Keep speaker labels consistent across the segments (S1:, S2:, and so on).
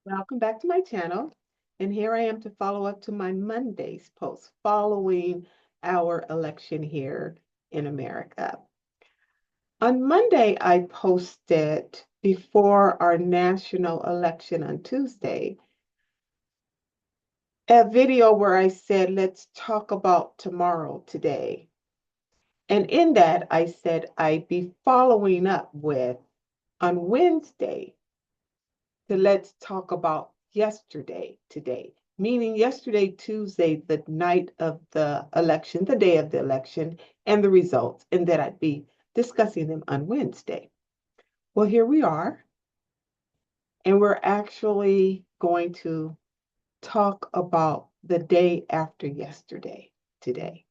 S1: Welcome back to my channel. And here I am to follow up to my Monday's post following our election here in America. On Monday, I posted before our national election on Tuesday a video where I said, let's talk about tomorrow today. And in that, I said I'd be following up with on Wednesday to let's talk about yesterday today, meaning yesterday, Tuesday, the night of the election, the day of the election, and the results, and that I'd be discussing them on Wednesday. Well, here we are, and we're actually going to talk about the day after yesterday today,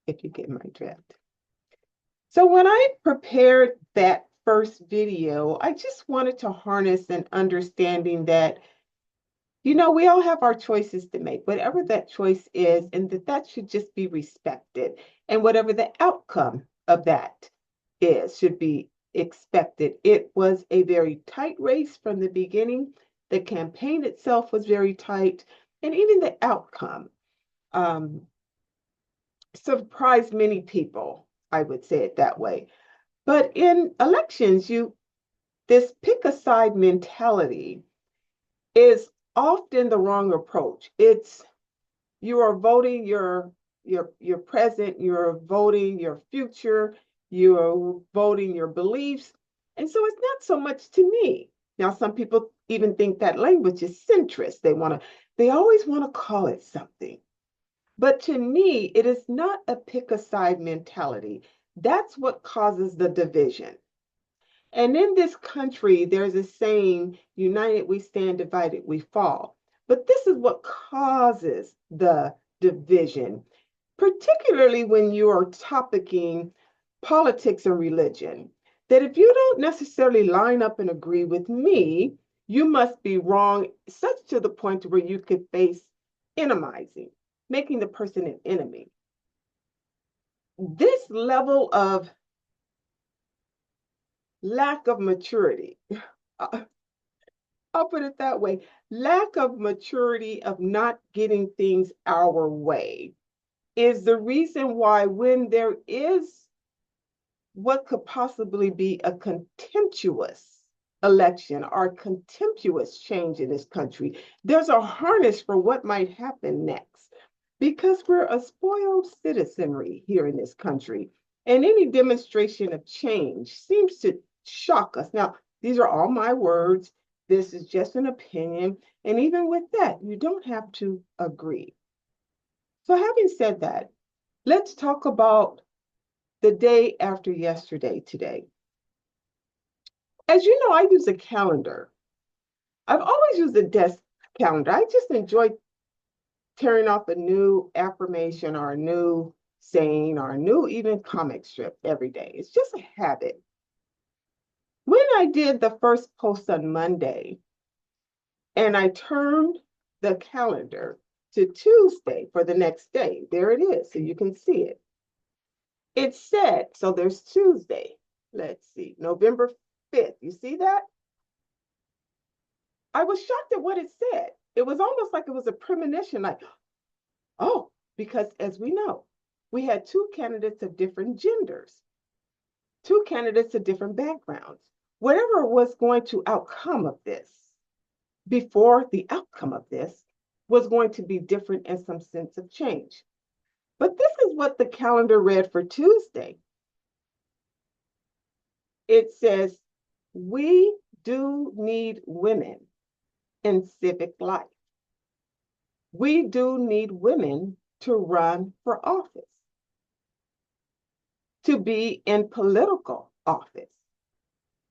S1: if you get my drift. So when I prepared that first video, I just wanted to harness an understanding that we all have our choices to make, whatever that choice is, and that should just be respected. And whatever the outcome of that is, should be expected. It was a very tight race from the beginning. The campaign itself was very tight, and even the outcome um, surprised many people, I would say it that way. But in elections, this pick a side mentality is often the wrong approach. It's you are voting your present, you're voting your future, you're voting your beliefs. And so it's not so much to me. Now, some people even think that language is centrist. They always want to call it something. But to me, it is not a pick a side mentality. That's what causes the division. And in this country, there's a saying, united we stand, divided we fall. But this is what causes the division, particularly when you are topicking politics and religion. That if you don't necessarily line up and agree with me, you must be wrong, such to the point where you could face enemizing, making the person an enemy. This level of lack of maturity, I'll put it that way, lack of maturity of not getting things our way is the reason why when there is what could possibly be a contemptuous election or contemptuous change in this country, there's a harness for what might happen next because we're a spoiled citizenry here in this country. And any demonstration of change seems to shock us. Now, these are all my words. This is just an opinion. And even with that, you don't have to agree. So, having said that, let's talk about the day after yesterday today. As you know, I use a calendar. I've always used a desk calendar. I just enjoy tearing off a new affirmation or a new saying or a new even comic strip every day. It's just a habit. When I did the first post on Monday and I turned the calendar to Tuesday for the next day, there it is, so you can see it. It said, so there's Tuesday. Let's see, November 5th. You see that? I was shocked at what it said. It was almost like it was a premonition, like, oh, because as we know, we had two candidates of different genders, two candidates of different backgrounds. Whatever was going to outcome of this, before the outcome of this was going to be different in some sense of change. But this is what the calendar read for Tuesday. It says, we do need women in civic life. We do need women to run for office, to be in political office.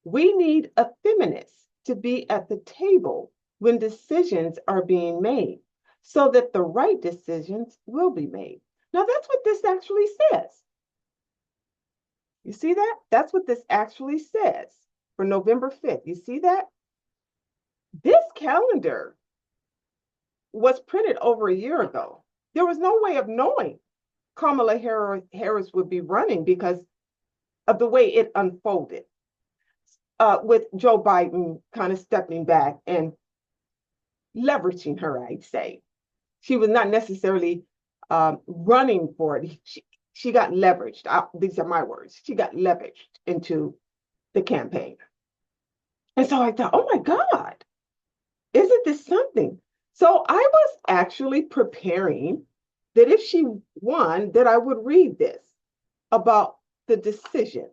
S1: We need a feminist to be at the table when decisions are being made so that the right decisions will be made. Now, that's what this actually says. You see that? That's what this actually says for November 5th. You see that? This calendar was printed over a year ago. There was no way of knowing Kamala Harris would be running because of the way it unfolded, with Joe Biden kind of stepping back and leveraging her, I'd say. She was not necessarily running for it. She got leveraged. These are my words. She got leveraged into the campaign. And so I thought, oh my God, isn't this something? So I was actually preparing that if she won, that I would read this about the decision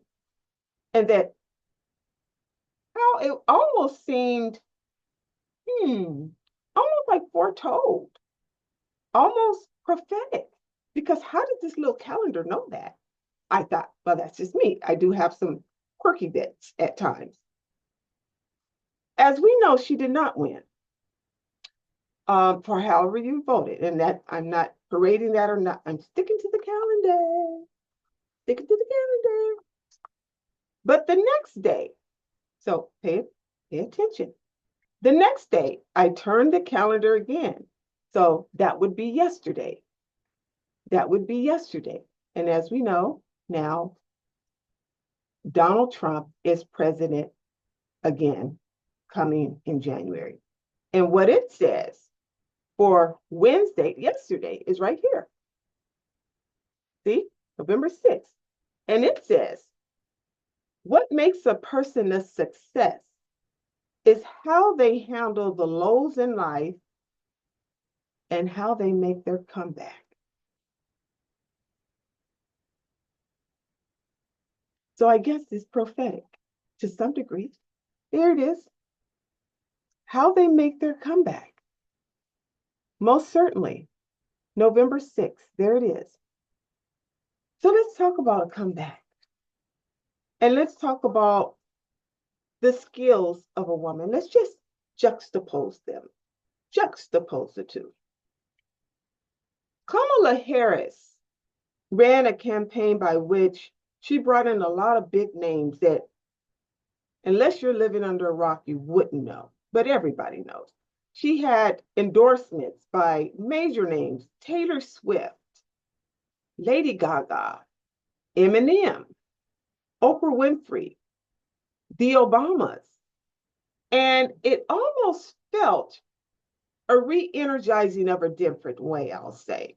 S1: and that how it almost seemed, almost like foretold, almost prophetic. Because how did this little calendar know that? I thought, well, that's just me. I do have some quirky bits at times. As we know, she did not win for however you voted. And that I'm not parading that or not. I'm sticking to the calendar, sticking to the calendar. But the next day, so pay attention. The next day, I turned the calendar again. So that would be yesterday. That would be yesterday. And as we know, now Donald Trump is president again coming in January. And what it says for Wednesday, yesterday, is right here. See, November 6th. And it says, what makes a person a success is how they handle the lows in life and how they make their comeback. So I guess it's prophetic to some degree. There it is. How they make their comeback. Most certainly, November 6th, there it is. So let's talk about a comeback. And let's talk about the skills of a woman. Let's just juxtapose them. Juxtapose the two. Kamala Harris ran a campaign by which she brought in a lot of big names that, unless you're living under a rock, you wouldn't know, but everybody knows. She had endorsements by major names: Taylor Swift, Lady Gaga, Eminem, Oprah Winfrey, the Obamas. And it almost felt a re-energizing of a different way, I'll say.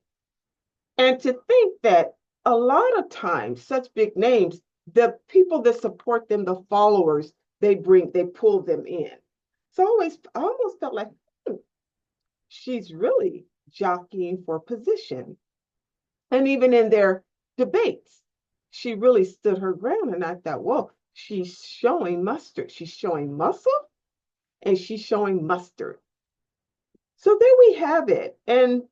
S1: And to think that a lot of times, such big names, the people that support them, the followers, they pull them in. So I almost felt like she's really jockeying for position. And even in their debates, she really stood her ground. And I thought, whoa, she's showing mustard. She's showing muscle and she's showing mustard. So there we have it. And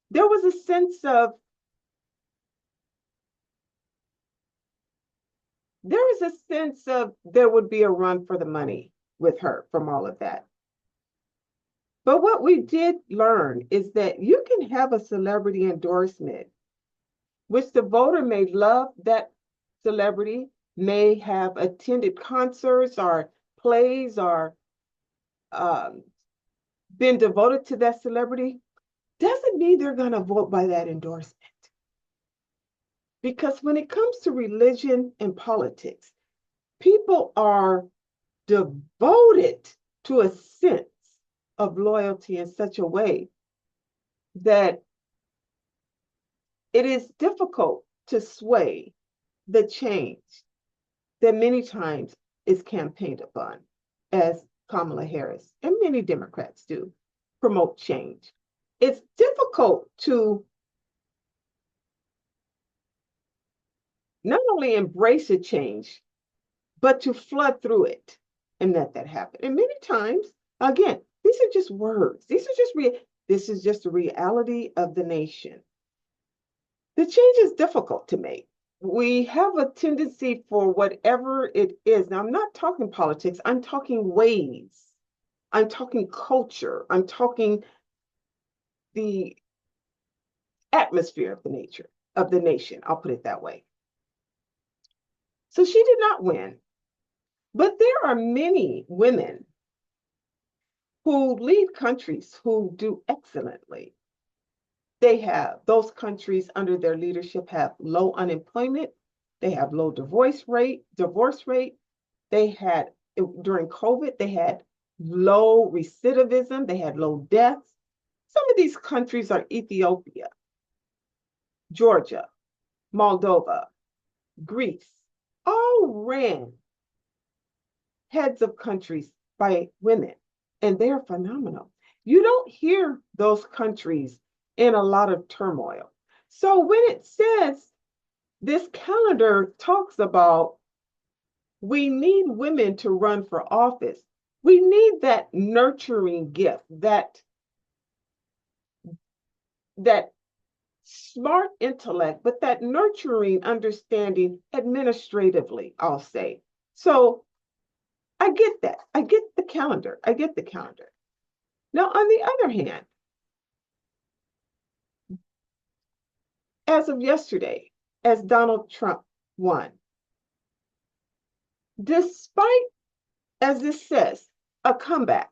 S1: there was a sense of, there would be a run for the money with her from all of that. But what we did learn is that you can have a celebrity endorsement, which the voter may love that celebrity, may have attended concerts or plays or been devoted to that celebrity, doesn't mean they're going to vote by that endorsement. Because when it comes to religion and politics, people are devoted to a sense of loyalty in such a way that it is difficult to sway the change that many times is campaigned upon, as Kamala Harris and many Democrats do, promote change. It's difficult to not only embrace a change, but to flood through it and let that happen. And many times, again, these are just words. This is just the reality of the nation. The change is difficult to make. We have a tendency for whatever it is. Now, I'm not talking politics. I'm talking ways. I'm talking culture. I'm talking the atmosphere of the nation. I'll put it that way. So she did not win. But there are many women who lead countries who do excellently. Those countries under their leadership have low unemployment. They have low divorce rate. During COVID, they had low recidivism, they had low deaths. Some of these countries are Ethiopia, Georgia, Moldova, Greece, all ran heads of countries by women, and they're phenomenal. You don't hear those countries in a lot of turmoil. So when it says this calendar talks about we need women to run for office, we need that nurturing gift, that smart intellect, but that nurturing understanding administratively, I'll say. So I get that. I get the calendar. I get the calendar. Now, on the other hand, as of yesterday, as Donald Trump won, despite, as this says, a comeback,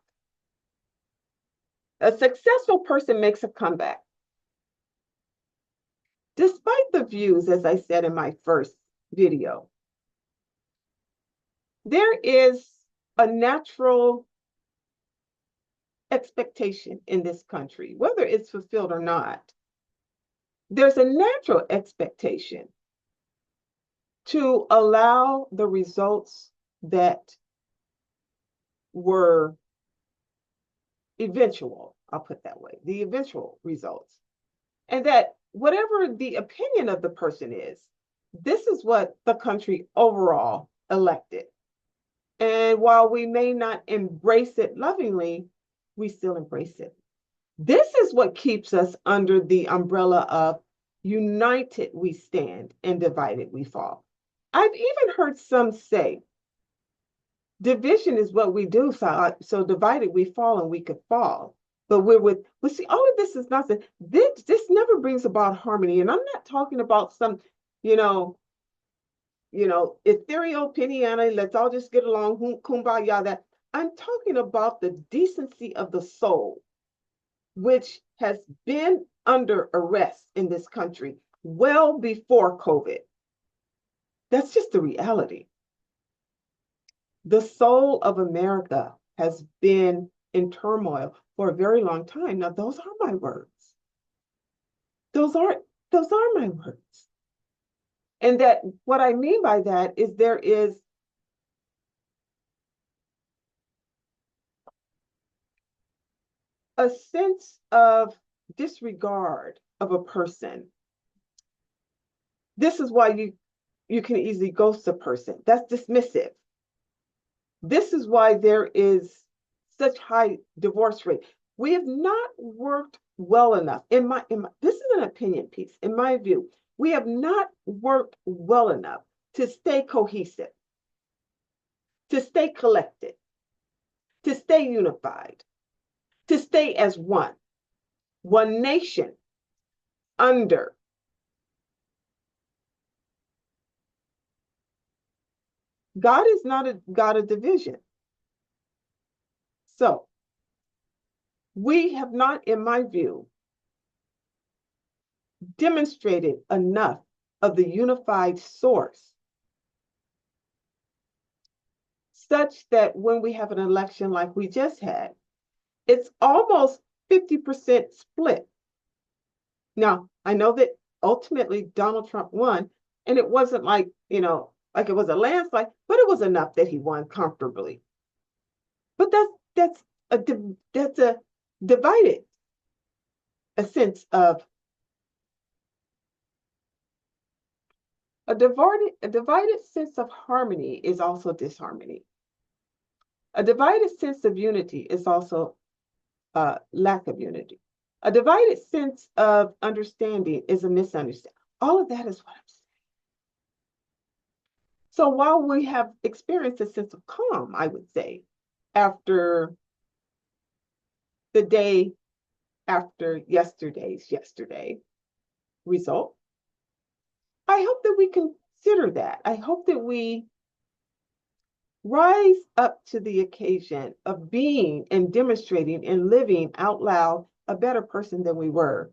S1: a successful person makes a comeback. Despite the views, as I said in my first video, there is a natural expectation in this country, whether it's fulfilled or not. There's a natural expectation to allow the results that were eventual, I'll put that way, the eventual results. And that whatever the opinion of the person is, this is what the country overall elected. And while we may not embrace it lovingly, we still embrace it. This is what keeps us under the umbrella of united we stand and divided we fall. I've even heard some say division is what we do, so divided we fall and we could fall. But see, all of this is nonsense. This never brings about harmony. And I'm not talking about some, you know, ethereal pinata, let's all just get along, kumbaya, that. I'm talking about the decency of the soul, which has been under arrest in this country well before COVID. That's just the reality. The soul of America has been in turmoil for a very long time. Now, those are my words. Those are my words. And that what I mean by that is there is a sense of disregard of a person. This is why you can easily ghost a person. That's dismissive. This is why there is such high divorce rate. We have not worked well enough. This is an opinion piece. In my view, we have not worked well enough to stay cohesive, to stay collected, to stay unified, to stay as one nation under. God is not a God of division. So we have not, in my view, demonstrated enough of the unified source such that when we have an election like we just had, it's almost 50% split. Now, I know that ultimately Donald Trump won, and it wasn't like, like it was a landslide, but it was enough that he won comfortably. But that's a divided, a sense of a divided sense of harmony is also disharmony. A divided sense of unity is also lack of unity. A divided sense of understanding is a misunderstanding. All of that is what I'm saying. So while we have experienced a sense of calm, I would say, after the day after yesterday result, I hope that we consider that. I hope that we rise up to the occasion of being and demonstrating and living out loud a better person than we were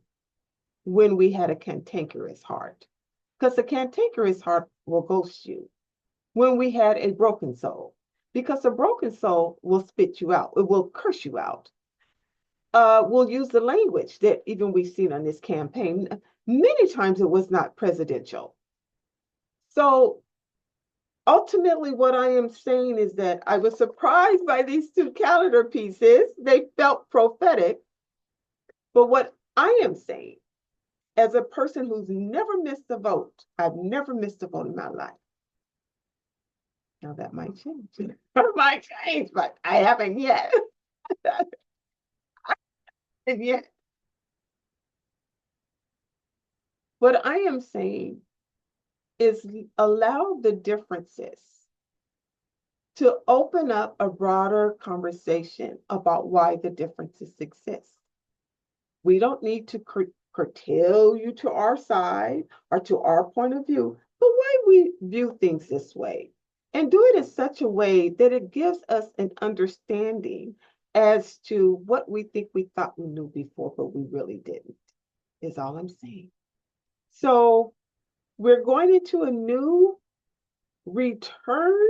S1: when we had a cantankerous heart. Because the cantankerous heart will ghost you. When we had a broken soul, because a broken soul will spit you out. It will curse you out. Will use the language that even we've seen on this campaign. Many times it was not presidential. So ultimately, what I am saying is that I was surprised by these two calendar pieces. They felt prophetic. But what I am saying, as a person who's never missed a vote, I've never missed a vote in my life. Now that might change. It might change, but I haven't yet. And yet, what I am saying is allow the differences to open up a broader conversation about why the differences exist. We don't need to curtail you to our side or to our point of view, but why we view things this way. And do it in such a way that it gives us an understanding as to what we think we thought we knew before, but we really didn't, is all I'm saying. So we're going into a new return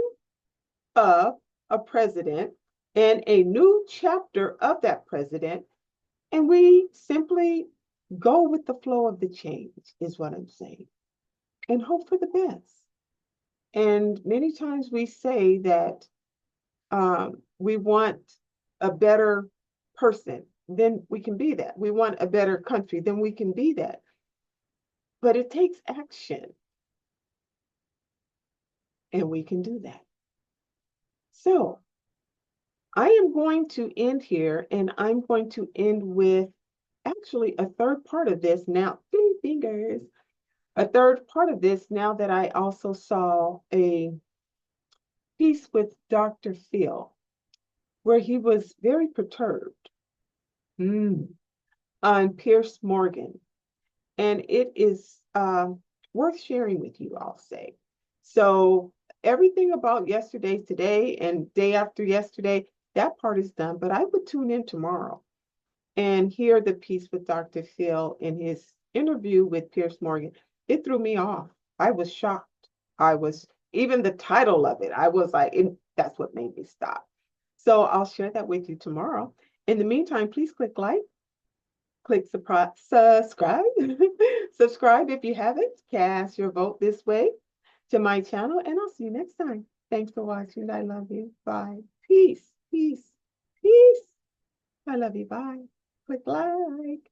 S1: of a president and a new chapter of that president. And we simply go with the flow of the change, is what I'm saying, and hope for the best. And many times we say that we want a better person, then we can be that. We want a better country, then we can be that. But it takes action, and we can do that. So I am going to end here, and I'm going to end with actually a third part of this now. Fingers. A third part of this now that I also saw a piece with Dr. Phil, where he was very perturbed on Pierce Morgan. And it is worth sharing with you, I'll say. So everything about yesterday, today, and day after yesterday, that part is done. But I would tune in tomorrow and hear the piece with Dr. Phil in his interview with Pierce Morgan. It threw me off. I was shocked. I was, even the title of it, I was like, that's what made me stop. So I'll share that with you tomorrow. In the meantime, please click like, click subscribe, subscribe if you haven't. Cast your vote this way to my channel, and I'll see you next time. Thanks for watching. I love you. Bye. Peace, peace, peace. I love you. Bye. Click like.